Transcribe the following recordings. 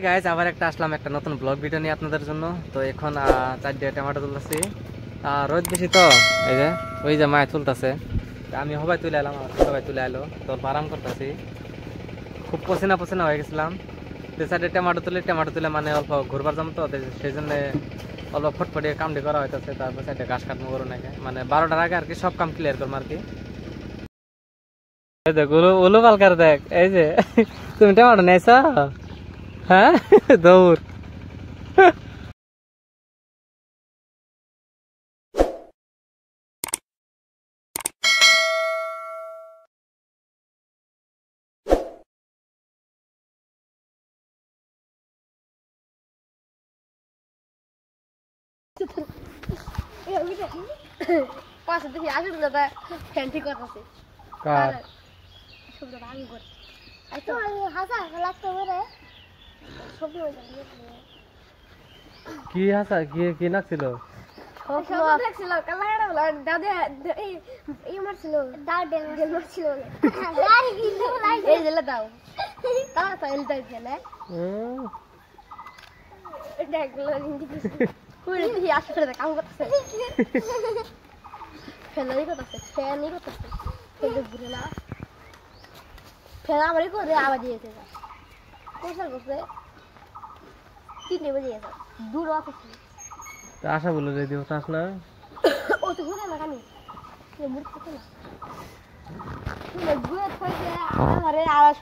Guys আবার একটা আসলাম একটা নতুন ব্লগ ভিডিও নিয়ে আপনাদের জন্য। তো এখন 4 টমেটো তুলতেছি, রোদ বেশি তো এই যে ওই যে মায় তুলতেছে, আমি হবাই তুলে এলাম, আমার সবাই তুলে এলো, তো আরাম করতেছি, খুব পসিনা পসিনা হয়ে গেছিলাম। তো সাইডে টমেটো তুলে মানে অল্প ঘুরবার যাম, তো সেই জন্য অল্প ফটফটিয়ে কামটি করা হইতেছে। তারপর সাইডে ঘাস কাটবো করো নাকি, মানে 12টার আগে আর কি সব কাম ক্লিয়ার করবো আর কি। দেখ উলু পালকার দেখ, এই যে তুমি টমেটো নেইছ, হ্যাঁ দৌড়। পাশে দেখি আসুন দাদা ফ্যান ঠিক করতেছে কি হাসা কি নাকছিল কাম করতেছে ফেলাই করতেছে ফ্যানই করতেছে ঘুরে না ফেলা আমারই করে আবার দিয়েছে কোথায় করছে 3 বাজে গেছে দূর আছে আশা বলে রেডি হতে আস না ও তো ঘুরে না কানি মুখ থাকে না ঘুরে থাকে আরে আওয়াজ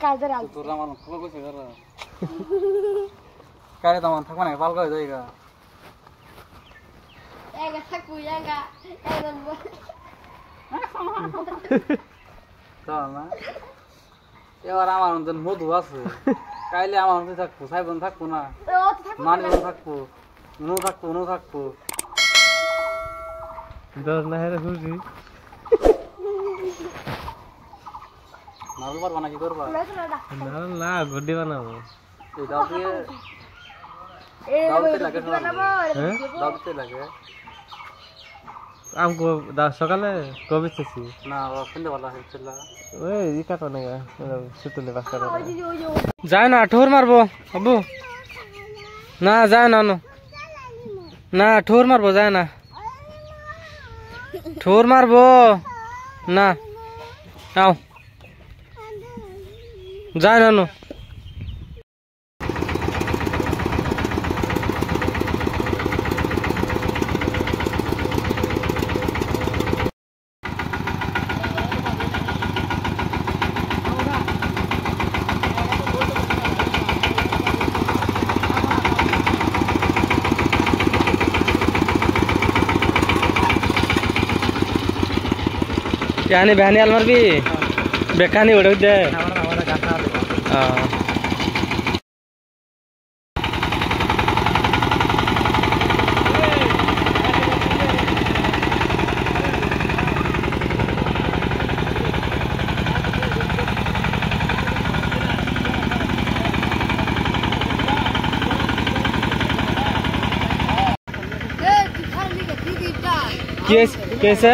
কাজে রাখ তোর আমার খবর কইছে করা কারে দামান থাকবা না পাল কই যাইগা এগা থাকু এগা একদম তো না এবার আমার মতন মধু আছে কাইলে আমার মধ্যে থাকবো সাইবন থাকবো না মানবন থাকবো নো থাকবো দশ না হেরে খুশি নারল পারবা না কি করবা না গুড্ডি বানাবো এই দাও দিয়ে দাওতে লাগে দাওতে লাগে আমকো সকালে কবে চেয়েছি না ফিন্দে ভালো হয়েছিল ওই ই কাটো না সুতুলে বাস কাটো যায় না ঠোর মারবো আবু না যায় না না ঠোর মারবো যায় না ঠোর মারবো না আও যায় না यानी बहनी अलमर भी बेकानी उड़ दे कैसे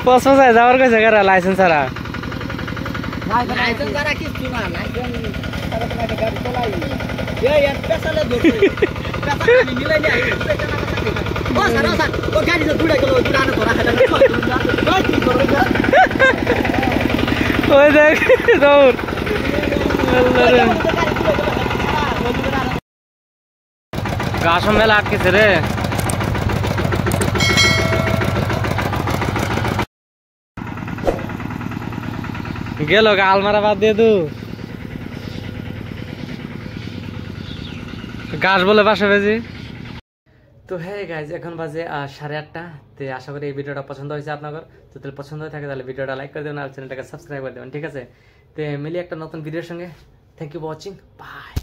पस जावर कैसे कर लाइसेंस सारा गाछ मेला आटके रे गेलो आलमारा बाद দিয়ে দু গাছ বলে 5 বাজে। তো হ্যাঁ গাইজ এখন বাজে 8:30। তো আশা করি এই ভিডিওটা পছন্দ হয়েছে আপনাদের। তো যদি পছন্দ হয়ে থাকে তাহলে ভিডিওটা লাইক করে দেবেন আর চ্যানেলটাকে সাবস্ক্রাইব করে দেবেন, ঠিক আছে? তো মিলি একটা নতুন ভিডিওর সঙ্গে। Thank you for watching, by.